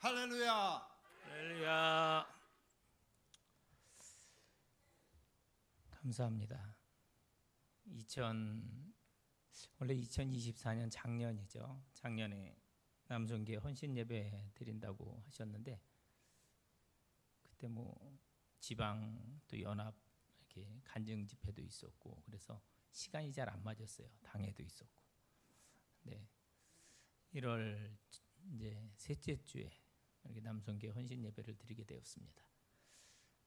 할렐루야. 할렐루야. 감사합니다. 원래 2024년 작년이죠. 작년에 남성교회 헌신 예배 드린다고 하셨는데 그때 지방 또 연합 이렇게 간증 집회도 있었고 그래서 시간이 잘 안 맞았어요. 당회도 있었고. 네. 1월 이제 셋째 주에 이렇게 남성교회 헌신 예배를 드리게 되었습니다.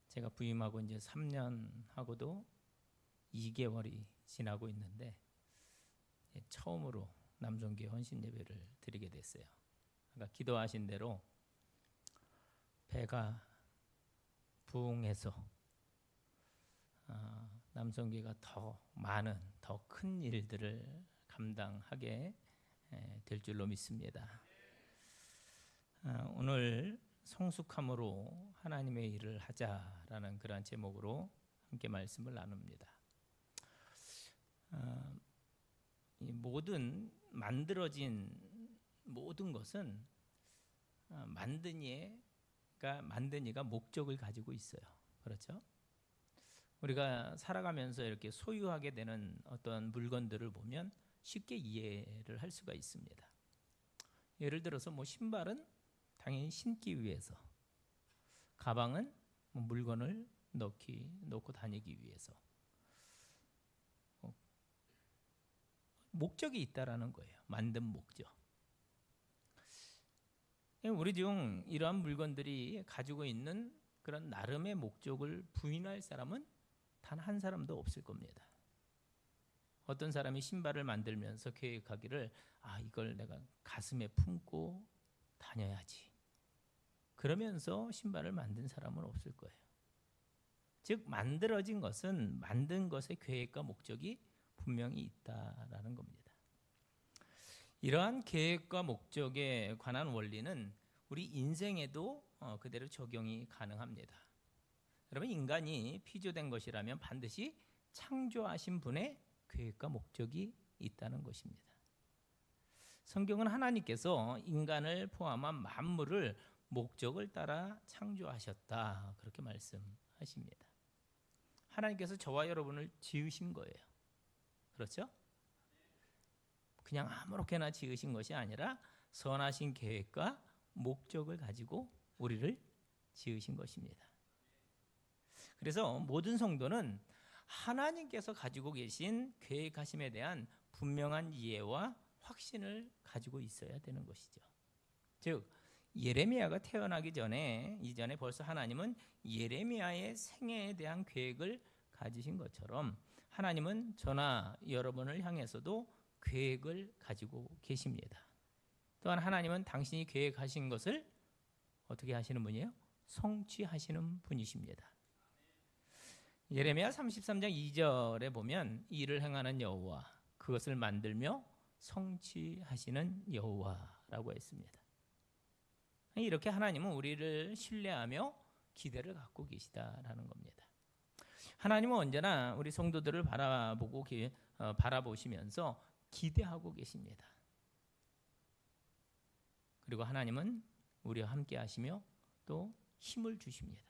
제가 부임하고 이제 3년 하고도 2개월이 지나고 있는데 처음으로 남성교회 헌신 예배를 드리게 됐어요. 그러니까 기도하신 대로 배가 부응해서 남성교회가 더 많은 더 큰 일들을 감당하게 될 줄로 믿습니다. 오늘 성숙함으로 하나님의 일을 하자라는 그러한 제목으로 함께 말씀을 나눕니다. 이 만들어진 모든 것은 만든 이가 목적을 가지고 있어요. 그렇죠? 우리가 살아가면서 이렇게 소유하게 되는 어떤 물건들을 보면 쉽게 이해를 할 수가 있습니다. 예를 들어서 신발은 당연히 신기 위해서, 가방은 물건을 넣고 다니기 위해서 목적이 있다라는 거예요. 만든 목적. 우리 중 이러한 물건들이 가지고 있는 그런 나름의 목적을 부인할 사람은 단 한 사람도 없을 겁니다. 어떤 사람이 신발을 만들면서 계획하기를 이걸 내가 가슴에 품고 다녀야지. 그러면서 신발을 만든 사람은 없을 거예요. 즉 만들어진 것은 만든 것의 계획과 목적이 분명히 있다라는 겁니다. 이러한 계획과 목적에 관한 원리는 우리 인생에도 그대로 적용이 가능합니다. 여러분, 인간이 피조된 것이라면 반드시 창조하신 분의 계획과 목적이 있다는 것입니다. 성경은 하나님께서 인간을 포함한 만물을 목적을 따라 창조하셨다, 그렇게 말씀하십니다. 하나님께서 저와 여러분을 지으신 거예요. 그렇죠? 그냥 아무렇게나 지으신 것이 아니라 선하신 계획과 목적을 가지고 우리를 지으신 것입니다. 그래서 모든 성도는 하나님께서 가지고 계신 계획하심에 대한 분명한 이해와 확신을 가지고 있어야 되는 것이죠. 즉 예레미야가 태어나기 이전에 벌써 하나님은 예레미야의 생애에 대한 계획을 가지신 것처럼 하나님은 저나 여러분을 향해서도 계획을 가지고 계십니다. 또한 하나님은 당신이 계획하신 것을 어떻게 하시는 분이에요? 성취하시는 분이십니다. 예레미야 33장 2절에 보면 이를 행하는 여호와, 그것을 만들며 성취하시는 여호와라고 했습니다. 이렇게 하나님은 우리를 신뢰하며 기대를 갖고 계시다라는 겁니다. 하나님은 언제나 우리 성도들을 바라보시면서 기대하고 계십니다. 그리고 하나님은 우리와 함께 하시며 또 힘을 주십니다.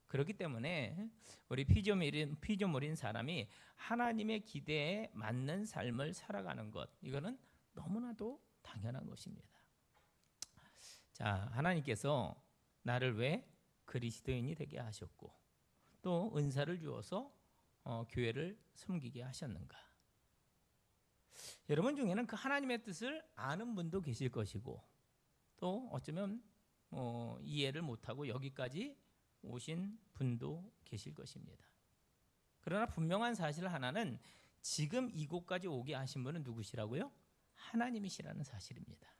그렇기 때문에 우리 피조물인 사람이 하나님의 기대에 맞는 삶을 살아가는 것, 이거는 너무나도 당연한 것입니다. 자, 하나님께서 나를 왜 그리스도인이 되게 하셨고 또 은사를 주어서 교회를 섬기게 하셨는가? 여러분 중에는 그 하나님의 뜻을 아는 분도 계실 것이고 또 어쩌면 이해를 못하고 여기까지 오신 분도 계실 것입니다. 그러나 분명한 사실 하나는 지금 이곳까지 오게 하신 분은 누구시라고요? 하나님이시라는 사실입니다.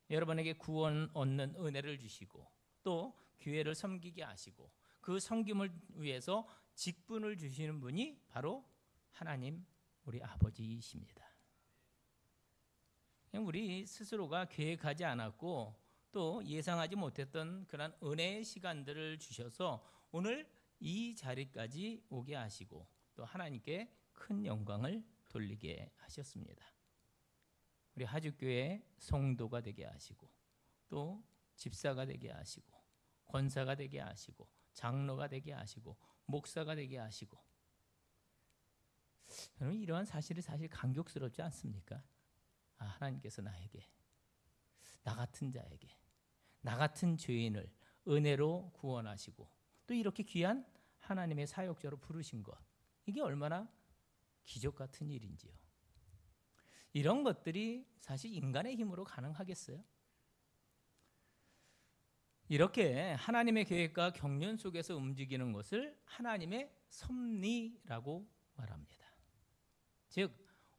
여러분에게 구원 얻는 은혜를 주시고 또 교회를 섬기게 하시고 그 섬김을 위해서 직분을 주시는 분이 바로 하나님 우리 아버지이십니다. 우리 스스로가 계획하지 않았고 또 예상하지 못했던 그런 은혜의 시간들을 주셔서 오늘 이 자리까지 오게 하시고 또 하나님께 큰 영광을 돌리게 하셨습니다. 우리 하주교회 성도가 되게 하시고 또 집사가 되게 하시고 권사가 되게 하시고 장로가 되게 하시고 목사가 되게 하시고. 여러분, 이러한 사실이 사실 감격스럽지 않습니까? 하나님께서 나에게, 나 같은 자에게, 나 같은 죄인을 은혜로 구원하시고 또 이렇게 귀한 하나님의 사역자로 부르신 것, 이게 얼마나 기적 같은 일인지요. 이런 것들이 사실 인간의 힘으로 가능하겠어요? 이렇게 하나님의 계획과 경륜 속에서 움직이는 것을 하나님의 섭리라고 말합니다. 즉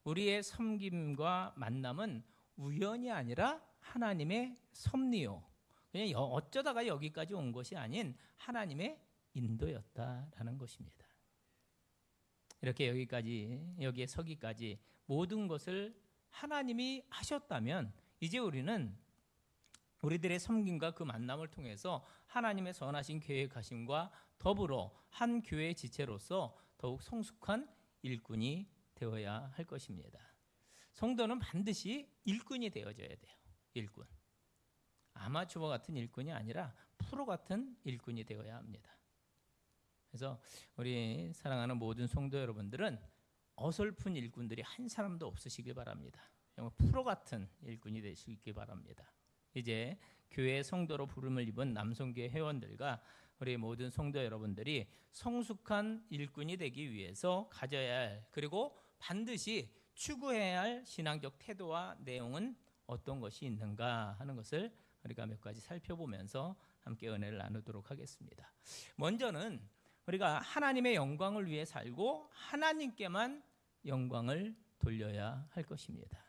우리의 섬김과 만남은 우연이 아니라 하나님의 섭리요, 그냥 어쩌다가 여기까지 온 것이 아닌 하나님의 인도였다라는 것입니다. 이렇게 여기에 서기까지 모든 것을 하나님이 하셨다면 이제 우리는 우리들의 섬김과 그 만남을 통해서 하나님의 선하신 계획하심과 더불어 한 교회의 지체로서 더욱 성숙한 일꾼이 되어야 할 것입니다. 성도는 반드시 일꾼이 되어져야 돼요. 일꾼. 아마추어 같은 일꾼이 아니라 프로 같은 일꾼이 되어야 합니다. 그래서 우리 사랑하는 모든 성도 여러분들은 어설픈 일꾼들이 한 사람도 없으시길 바랍니다. 프로 같은 일꾼이 되시길 바랍니다. 이제 교회 성도로 부름을 입은 남성교회 회원들과 우리 모든 성도 여러분들이 성숙한 일꾼이 되기 위해서 가져야 할, 그리고 반드시 추구해야 할 신앙적 태도와 내용은 어떤 것이 있는가 하는 것을 우리가 몇 가지 살펴보면서 함께 은혜를 나누도록 하겠습니다. 먼저는 우리가 하나님의 영광을 위해 살고 하나님께만 영광을 돌려야 할 것입니다.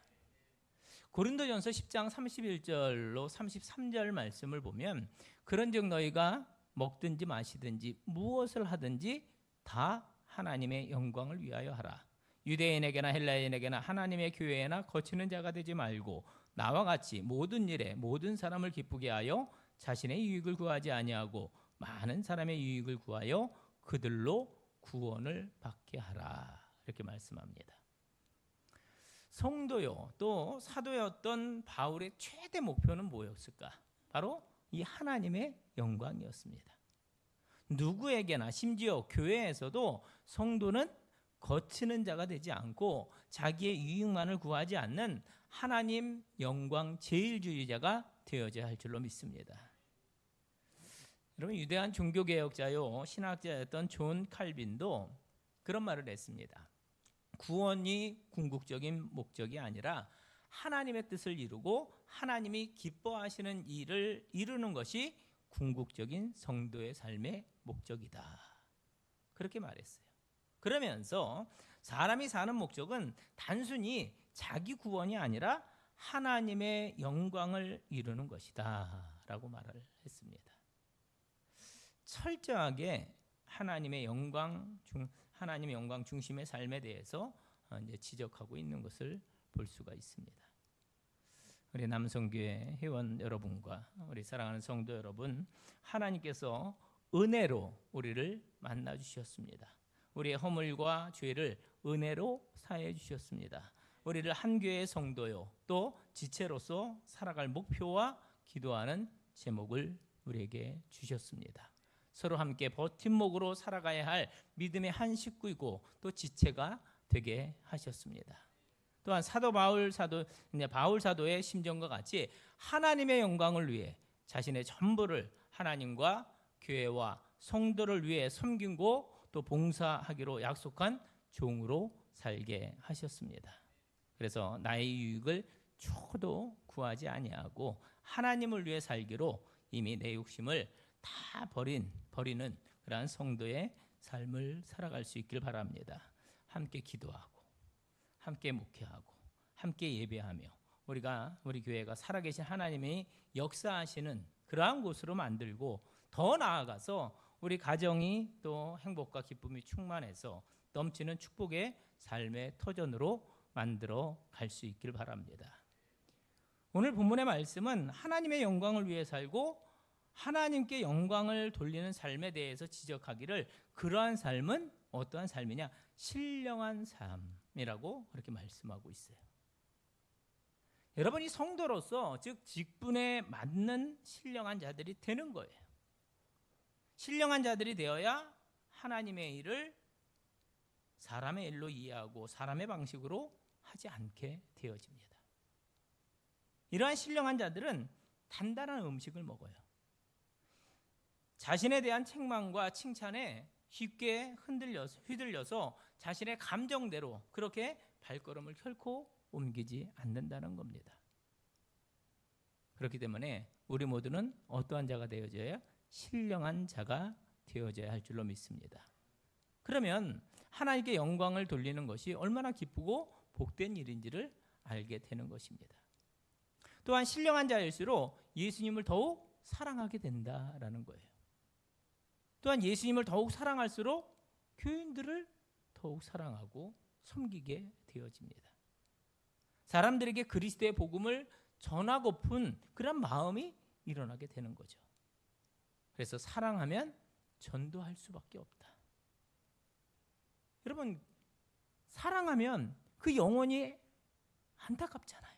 고린도전서 10장 31절로 33절 말씀을 보면, 그런즉 너희가 먹든지 마시든지 무엇을 하든지 다 하나님의 영광을 위하여 하라. 유대인에게나 헬라인에게나 하나님의 교회에나 거치는 자가 되지 말고 나와 같이 모든 일에 모든 사람을 기쁘게 하여 자신의 유익을 구하지 아니하고 많은 사람의 유익을 구하여 그들로 구원을 받게 하라. 이렇게 말씀합니다. 성도요, 또 사도였던 바울의 최대 목표는 뭐였을까? 바로 이 하나님의 영광이었습니다. 누구에게나, 심지어 교회에서도 성도는 거치는 자가 되지 않고 자기의 유익만을 구하지 않는 하나님 영광 제일주의자가 되어져야 할 줄로 믿습니다. 여러분, 유대한 종교개혁자요 신학자였던 존 칼빈도 그런 말을 했습니다. 구원이 궁극적인 목적이 아니라 하나님의 뜻을 이루고 하나님이 기뻐하시는 일을 이루는 것이 궁극적인 성도의 삶의 목적이다. 그렇게 말했어요. 그러면서 사람이 사는 목적은 단순히 자기 구원이 아니라 하나님의 영광을 이루는 것이다 라고 말을 했습니다. 철저하게 하나님의 영광 중심의 삶에 대해서 이제 지적하고 있는 것을 볼 수가 있습니다. 우리 남성교회 회원 여러분과 우리 사랑하는 성도 여러분, 하나님께서 은혜로 우리를 만나 주셨습니다. 우리의 허물과 죄를 은혜로 사해 주셨습니다. 우리를 한 교회의 성도요 또 지체로서 살아갈 목표와 기도하는 제목을 우리에게 주셨습니다. 서로 함께 버팀목으로 살아가야 할 믿음의 한 식구이고 또 지체가 되게 하셨습니다. 또한 바울 사도의 심정과 같이 하나님의 영광을 위해 자신의 전부를 하나님과 교회와 성도를 위해 섬기고 또 봉사하기로 약속한 종으로 살게 하셨습니다. 그래서 나의 유익을 초도 구하지 아니하고 하나님을 위해 살기로 이미 내 욕심을 다 버리는 그러한 성도의 삶을 살아갈 수 있길 바랍니다. 함께 기도하고 함께 목회하고 함께 예배하며 우리 교회가 살아계신 하나님이 역사하시는 그러한 곳으로 만들고, 더 나아가서 우리 가정이 또 행복과 기쁨이 충만해서 넘치는 축복의 삶의 터전으로 만들어 갈 수 있길 바랍니다. 오늘 본문의 말씀은 하나님의 영광을 위해 살고 하나님께 영광을 돌리는 삶에 대해서 지적하기를, 그러한 삶은 어떠한 삶이냐? 신령한 삶이라고 그렇게 말씀하고 있어요. 여러분이 성도로서 즉 직분에 맞는 신령한 자들이 되는 거예요. 신령한 자들이 되어야 하나님의 일을 사람의 일로 이해하고 사람의 방식으로 하지 않게 되어집니다. 이러한 신령한 자들은 단단한 음식을 먹어요. 자신에 대한 책망과 칭찬에 쉽게 휘둘려서 자신의 감정대로 그렇게 발걸음을 결코 옮기지 않는다는 겁니다. 그렇기 때문에 우리 모두는 어떠한 자가 되어져야 신령한 자가 되어져야 할 줄로 믿습니다. 그러면 하나님께 영광을 돌리는 것이 얼마나 기쁘고 복된 일인지를 알게 되는 것입니다. 또한 신령한 자일수록 예수님을 더욱 사랑하게 된다라는 거예요. 또한 예수님을 더욱 사랑할수록 교인들을 더욱 사랑하고 섬기게 되어집니다. 사람들에게 그리스도의 복음을 전하고픈 그런 마음이 일어나게 되는 거죠. 그래서 사랑하면 전도할 수밖에 없다. 여러분, 사랑하면 그 영혼이 안타깝잖아요.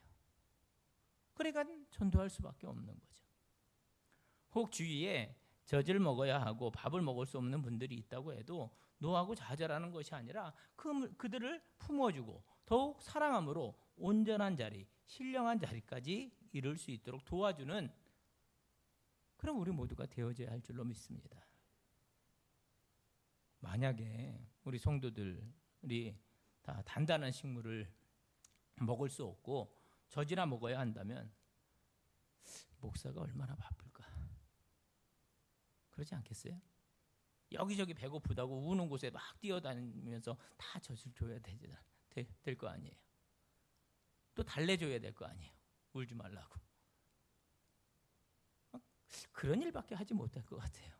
그러니까 전도할 수밖에 없는 거죠. 혹 주위에 젖을 먹어야 하고 밥을 먹을 수 없는 분들이 있다고 해도 노하고 좌절하는 것이 아니라 그들을 품어주고 더욱 사랑함으로 온전한 자리, 신령한 자리까지 이룰 수 있도록 도와주는 그런 우리 모두가 되어져야 할 줄로 믿습니다. 만약에 우리 성도들이 다 단단한 식물을 먹을 수 없고 젖이나 먹어야 한다면 목사가 얼마나 바쁠까? 그러지 않겠어요? 여기저기 배고프다고 우는 곳에 막 뛰어다니면서 다 젖을 줘야 될 거 아니에요. 또 달래줘야 될 거 아니에요. 울지 말라고. 그런 일밖에 하지 못할 것 같아요.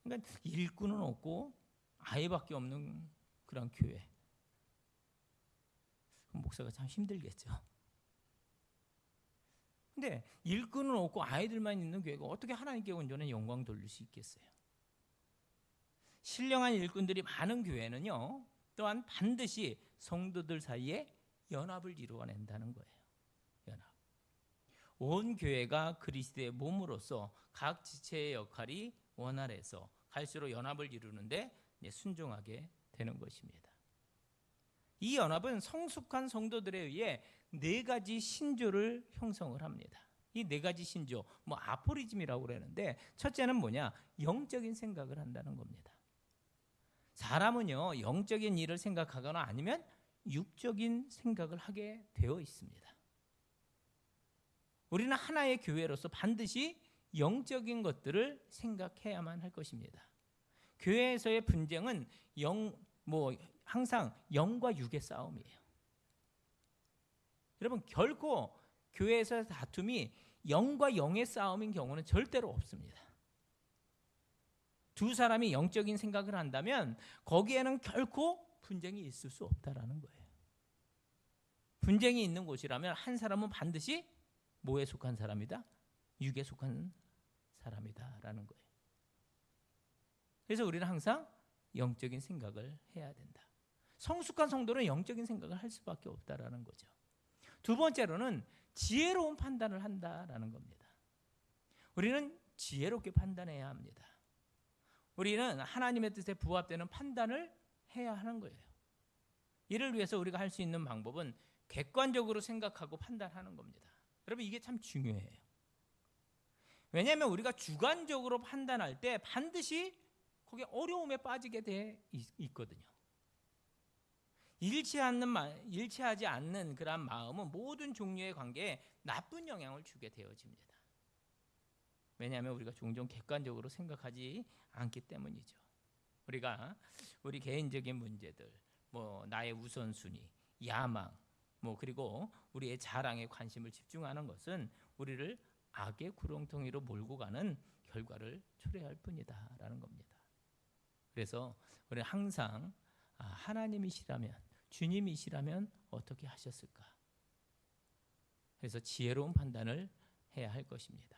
그러니까 일꾼은 없고 아이밖에 없는 그런 교회. 목사가 참 힘들겠죠. 근데 일꾼은 없고 아이들만 있는 교회가 어떻게 하나님께 온전한 영광 돌릴 수 있겠어요? 신령한 일꾼들이 많은 교회는요, 또한 반드시 성도들 사이에 연합을 이루어낸다는 거예요. 연합. 온 교회가 그리스도의 몸으로서 각 지체의 역할이 원활해서 갈수록 연합을 이루는데 순종하게 되는 것입니다. 이 연합은 성숙한 성도들에 의해 4가지 신조를 형성을 합니다. 이 4가지 신조, 아포리즘이라고 그러는데 첫째는 뭐냐? 영적인 생각을 한다는 겁니다. 사람은요, 영적인 일을 생각하거나 아니면 육적인 생각을 하게 되어 있습니다. 우리는 하나의 교회로서 반드시 영적인 것들을 생각해야만 할 것입니다. 교회에서의 분쟁은 항상 영과 육의 싸움이에요. 여러분, 결코 교회에서 다툼이 영과 영의 싸움인 경우는 절대로 없습니다. 두 사람이 영적인 생각을 한다면 거기에는 결코 분쟁이 있을 수 없다라는 거예요. 분쟁이 있는 곳이라면 한 사람은 반드시 뭐에 속한 사람이다? 육에 속한 사람이다라는 거예요. 그래서 우리는 항상 영적인 생각을 해야 된다. 성숙한 성도는 영적인 생각을 할 수밖에 없다라는 거죠. 두 번째로는 지혜로운 판단을 한다라는 겁니다. 우리는 지혜롭게 판단해야 합니다. 우리는 하나님의 뜻에 부합되는 판단을 해야 하는 거예요. 이를 위해서 우리가 할 수 있는 방법은 객관적으로 생각하고 판단하는 겁니다. 여러분, 이게 참 중요해요. 왜냐하면 우리가 주관적으로 판단할 때 반드시 거기에 어려움에 빠지게 돼 있거든요. 일치하지 않는 그런 마음은 모든 종류의 관계에 나쁜 영향을 주게 되어집니다. 왜냐하면 우리가 종종 객관적으로 생각하지 않기 때문이죠. 우리가 우리 개인적인 문제들, 나의 우선순위, 야망, 그리고 우리의 자랑에 관심을 집중하는 것은 우리를 악의 구렁텅이로 몰고 가는 결과를 초래할 뿐이다라는 겁니다. 그래서 우리는 항상 하나님이시라면, 주님이시라면 어떻게 하셨을까? 그래서 지혜로운 판단을 해야 할 것입니다.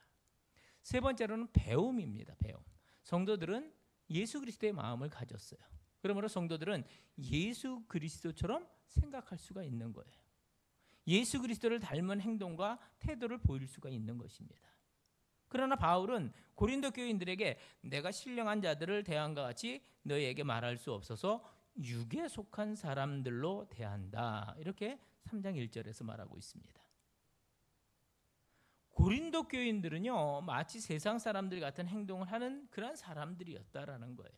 세 번째로는 배움입니다. 배움. 성도들은 예수 그리스도의 마음을 가졌어요. 그러므로 성도들은 예수 그리스도처럼 생각할 수가 있는 거예요. 예수 그리스도를 닮은 행동과 태도를 보일 수가 있는 것입니다. 그러나 바울은 고린도 교인들에게 내가 신령한 자들을 대한과 같이 너희에게 말할 수 없어서 육에 속한 사람들로 대한다. 이렇게 3장 1절에서 말하고 있습니다. 고린도 교인들은요, 마치 세상 사람들 같은 행동을 하는 그런 사람들이었다라는 거예요.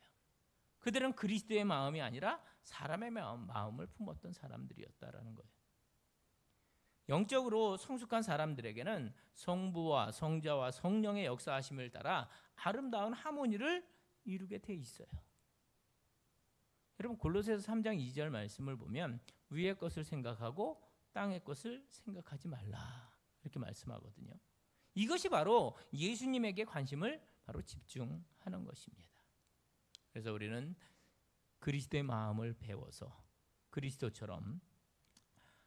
그들은 그리스도의 마음이 아니라 사람의 마음을 품었던 사람들이었다라는 거예요. 영적으로 성숙한 사람들에게는 성부와 성자와 성령의 역사하심을 따라 아름다운 하모니를 이루게 돼 있어요. 여러분 골로새서 3장 2절 말씀을 보면 위의 것을 생각하고 땅의 것을 생각하지 말라 이렇게 말씀하거든요. 이것이 바로 예수님에게 관심을 바로 집중하는 것입니다. 그래서 우리는 그리스도의 마음을 배워서 그리스도처럼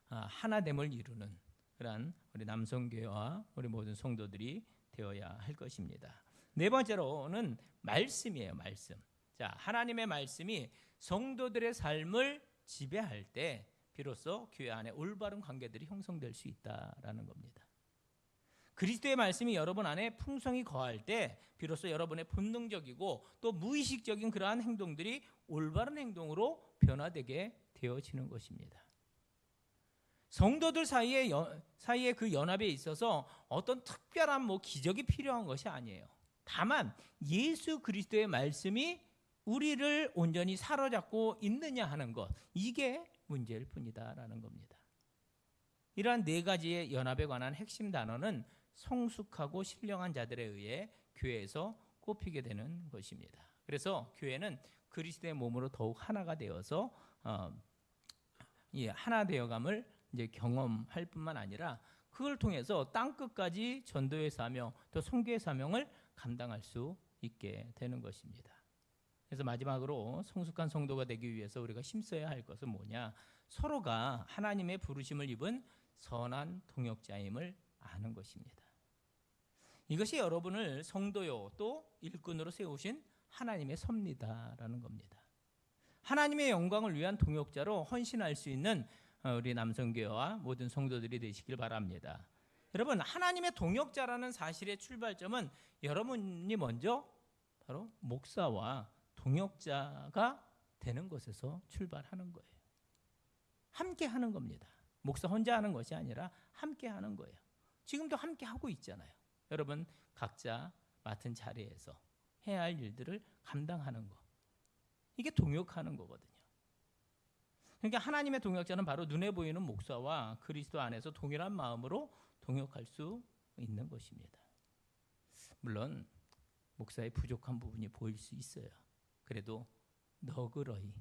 하나됨을 이루는 그러한 우리 남성교회와 우리 모든 성도들이 되어야 할 것입니다. 네 번째로는 말씀이에요. 말씀. 자, 하나님의 말씀이 성도들의 삶을 지배할 때 비로소 교회 안에 올바른 관계들이 형성될 수 있다라는 겁니다. 그리스도의 말씀이 여러분 안에 풍성히 거할 때 비로소 여러분의 본능적이고 또 무의식적인 그러한 행동들이 올바른 행동으로 변화되게 되어지는 것입니다. 성도들 사이에 그 연합에 있어서 어떤 특별한 기적이 필요한 것이 아니에요. 다만 예수 그리스도의 말씀이 우리를 온전히 사로잡고 있느냐 하는 것, 이게 문제일 뿐이다라는 겁니다. 이러한 네 가지의 연합에 관한 핵심 단어는 성숙하고 신령한 자들에 의해 교회에서 꼽히게 되는 것입니다. 그래서 교회는 그리스도의 몸으로 더욱 하나가 되어서 하나 되어감을 이제 경험할 뿐만 아니라 그걸 통해서 땅 끝까지 전도의 사명 또 선교의 사명을 감당할 수 있게 되는 것입니다. 그래서 마지막으로 성숙한 성도가 되기 위해서 우리가 힘써야 할 것은 뭐냐? 서로가 하나님의 부르심을 입은 선한 동역자임을 아는 것입니다. 이것이 여러분을 성도요 또 일꾼으로 세우신 하나님의 섭리다라는 겁니다. 하나님의 영광을 위한 동역자로 헌신할 수 있는 우리 남성교회와 모든 성도들이 되시길 바랍니다. 여러분, 하나님의 동역자라는 사실의 출발점은 여러분이 먼저 바로 목사와 동역자가 되는 것에서 출발하는 거예요. 함께 하는 겁니다. 목사 혼자 하는 것이 아니라 함께 하는 거예요. 지금도 함께 하고 있잖아요. 여러분 각자 맡은 자리에서 해야 할 일들을 감당하는 것, 이게 동역하는 거거든요. 그러니까 하나님의 동역자는 바로 눈에 보이는 목사와 그리스도 안에서 동일한 마음으로 동역할 수 있는 것입니다. 물론 목사의 부족한 부분이 보일 수 있어요. 그래도 너그러이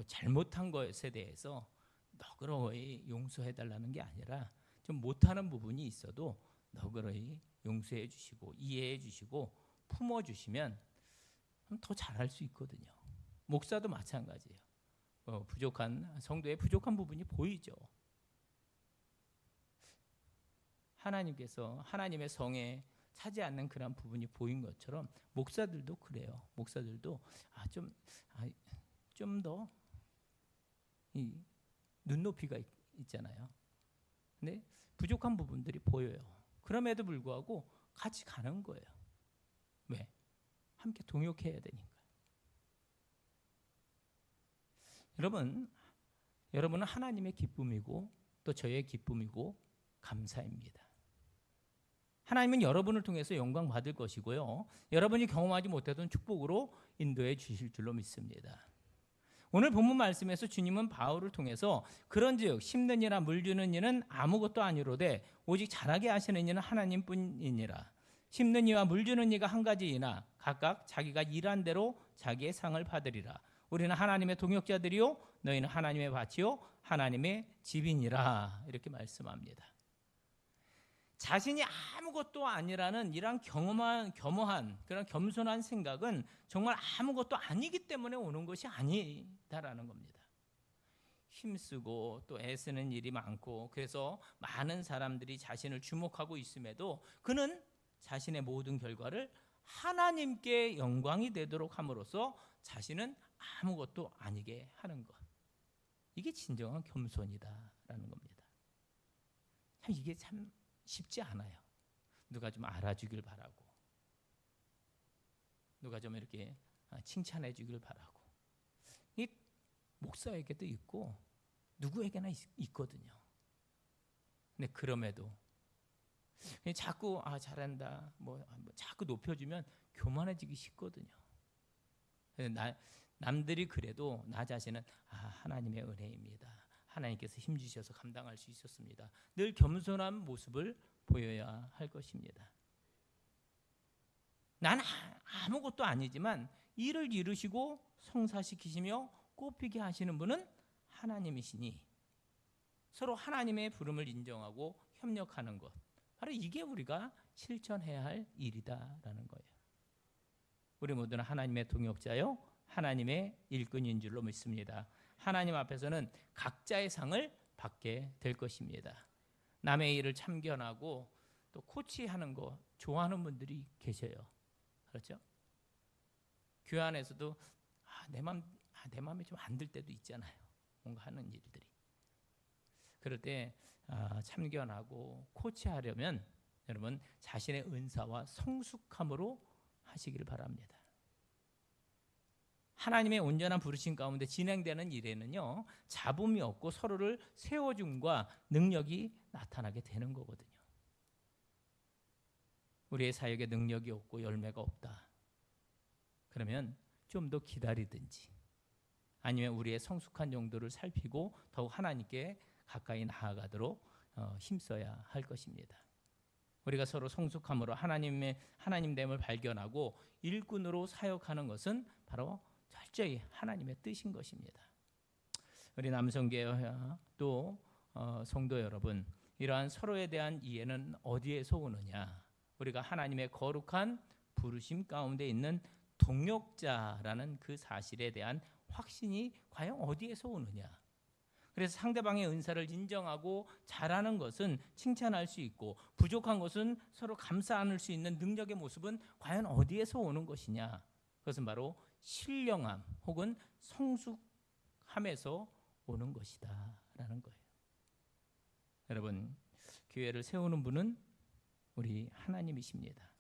잘못한 것에 대해서 너그러이 용서해달라는 게 아니라 좀 못하는 부분이 있어도 너그러이 용서해 주시고 이해해 주시고 품어주시면 더 잘할 수 있거든요. 목사도 마찬가지예요. 부족한 성도의 부족한 부분이 보이죠. 하나님께서 하나님의 성에 차지 않는 그런 부분이 보인 것처럼 목사들도 그래요. 목사들도 좀 더 눈높이가 있잖아요. 근데 부족한 부분들이 보여요. 그럼에도 불구하고 같이 가는 거예요. 왜? 함께 동역해야 되니까. 여러분은 하나님의 기쁨이고 또 저의 기쁨이고 감사입니다. 하나님은 여러분을 통해서 영광 받을 것이고요. 여러분이 경험하지 못했던 축복으로 인도해 주실 줄로 믿습니다. 오늘 본문 말씀에서 주님은 바울을 통해서 그런즉 심는 이나 물 주는 이는 아무것도 아니로되 오직 자라게 하시는 이는 하나님뿐이니라. 심는 이와 물 주는 이가 한 가지이나 각각 자기가 일한 대로 자기의 상을 받으리라. 우리는 하나님의 동역자들이요 너희는 하나님의 밭이요 하나님의 집이니라. 이렇게 말씀합니다. 자신이 아무것도 아니라는 이런 겸허한 그런 겸손한 생각은 정말 아무것도 아니기 때문에 오는 것이 아니다라는 겁니다. 힘쓰고 또 애쓰는 일이 많고 그래서 많은 사람들이 자신을 주목하고 있음에도 그는 자신의 모든 결과를 하나님께 영광이 되도록 함으로써 자신은 아무것도 아니게 하는 것, 이게 진정한 겸손이다라는 겁니다. 참 이게 참 쉽지 않아요. 누가 좀 알아주길 바라고, 누가 좀 이렇게 칭찬해 주길 바라고. 이 목사에게도 있고 누구에게나 있거든요. 근데 그럼에도 자꾸 잘한다, 뭐 자꾸 높여주면 교만해지기 쉽거든요. 남들이 그래도 나 자신은 하나님의 은혜입니다. 하나님께서 힘주셔서 감당할 수 있었습니다. 늘 겸손한 모습을 보여야 할 것입니다. 난 아무것도 아니지만 일을 이루시고 성사시키시며 꽃피게 하시는 분은 하나님이시니 서로 하나님의 부름을 인정하고 협력하는 것, 바로 이게 우리가 실천해야 할 일이다라는 거예요. 우리 모두는 하나님의 동역자요, 하나님의 일꾼인 줄로 믿습니다. 하나님 앞에서는 각자의 상을 받게 될 것입니다. 남의 일을 참견하고 또 코치하는 거 좋아하는 분들이 계셔요. 그렇죠? 교회 안에서도 내 마음에 좀 안 들 때도 있잖아요. 뭔가 하는 일들이. 그럴 때 참견하고 코치하려면 여러분 자신의 은사와 성숙함으로 하시기를 바랍니다. 하나님의 온전한 부르심 가운데 진행되는 일에는요, 잡음이 없고 서로를 세워줌과 능력이 나타나게 되는 거거든요. 우리의 사역에 능력이 없고 열매가 없다. 그러면 좀 더 기다리든지 아니면 우리의 성숙한 정도를 살피고 더욱 하나님께 가까이 나아가도록 힘써야 할 것입니다. 우리가 서로 성숙함으로 하나님됨을 발견하고 일꾼으로 사역하는 것은 바로 철저히 하나님의 뜻인 것입니다. 우리 남성교회 또 성도 여러분, 이러한 서로에 대한 이해는 어디에서 오느냐? 우리가 하나님의 거룩한 부르심 가운데 있는 동역자라는 그 사실에 대한 확신이 과연 어디에서 오느냐? 그래서 상대방의 은사를 인정하고 잘하는 것은 칭찬할 수 있고 부족한 것은 서로 감싸 안을 수 있는 능력의 모습은 과연 어디에서 오는 것이냐? 그것은 바로 신령함 혹은 성숙함에서 오는 것이다 라는 거예요. 여러분, 교회를 세우는 분은 우리 하나님이십니다.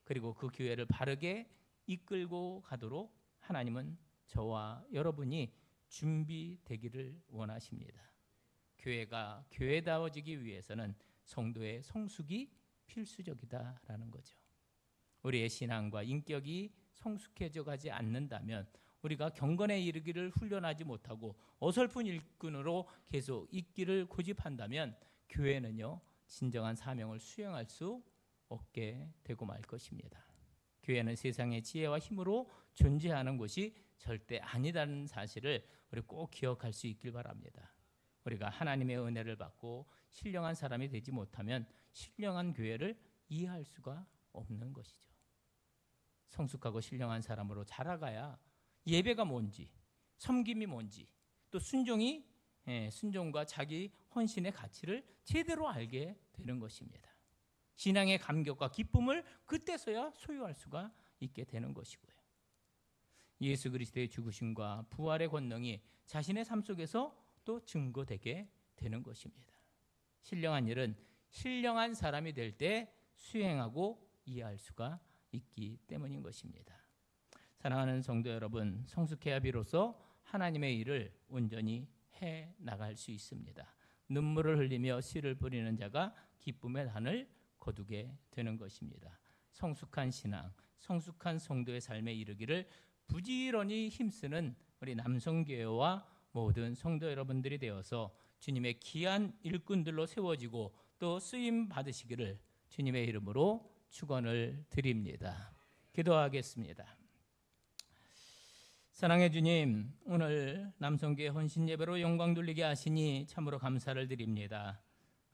그리고 그 교회를 바르게 이끌고 가도록 하나님은 저와 여러분이 준비되기를 원하십니다. 교회가 교회다워지기 위해서는 성도의 성숙이 필수적이다라는 거죠. 우리의 신앙과 인격이 성숙해져 가지 않는다면 우리가 경건에 이르기를 훈련하지 못하고 어설픈 일꾼으로 계속 있기를 고집한다면 교회는요, 진정한 사명을 수행할 수 없게 되고 말 것입니다. 교회는 세상의 지혜와 힘으로 존재하는 곳이 절대 아니다는 사실을 우리 꼭 기억할 수 있길 바랍니다. 우리가 하나님의 은혜를 받고 신령한 사람이 되지 못하면 신령한 교회를 이해할 수가 없는 것이죠. 성숙하고 신령한 사람으로 자라가야 예배가 뭔지, 섬김이 뭔지, 또 순종과 자기 헌신의 가치를 제대로 알게 되는 것입니다. 신앙의 감격과 기쁨을 그때서야 소유할 수가 있게 되는 것이고요. 예수 그리스도의 죽으심과 부활의 권능이 자신의 삶 속에서 또 증거되게 되는 것입니다. 신령한 일은 신령한 사람이 될 때 수행하고 이해할 수가 있기 때문인 것입니다. 사랑하는 성도 여러분, 성숙해야 비로소 하나님의 일을 온전히 해 나갈 수 있습니다. 눈물을 흘리며 씨를 뿌리는 자가 기쁨의 단을 거두게 되는 것입니다. 성숙한 신앙, 성숙한 성도의 삶에 이르기를 부지런히 힘쓰는 우리 남성교회와 모든 성도 여러분들이 되어서 주님의 귀한 일꾼들로 세워지고 또 쓰임 받으시기를 주님의 이름으로 축원을 드립니다. 기도하겠습니다. 사랑의 주님, 오늘 남성교회 헌신 예배로 영광 돌리게 하시니 참으로 감사를 드립니다.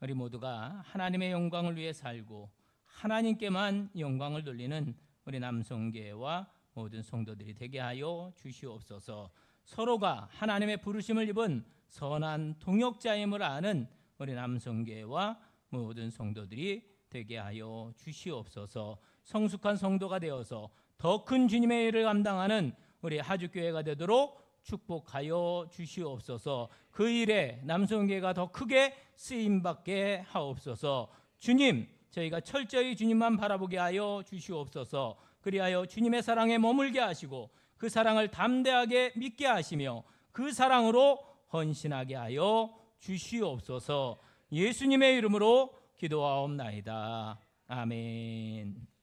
우리 모두가 하나님의 영광을 위해 살고 하나님께만 영광을 돌리는 우리 남성교회와 모든 성도들이 되게 하여 주시옵소서. 서로가 하나님의 부르심을 입은 선한 동역자임을 아는 우리 남성교회와 모든 성도들이 되게 하여 주시옵소서. 성숙한 성도가 되어서 더 큰 주님의 일을 감당하는 우리 하주교회가 되도록 축복하여 주시옵소서. 그 일에 남성교회가 더 크게 쓰임받게 하옵소서. 주님, 저희가 철저히 주님만 바라보게 하여 주시옵소서. 그리하여 주님의 사랑에 머물게 하시고 그 사랑을 담대하게 믿게 하시며 그 사랑으로 헌신하게 하여 주시옵소서. 예수님의 이름으로 기도하옵나이다. 아멘.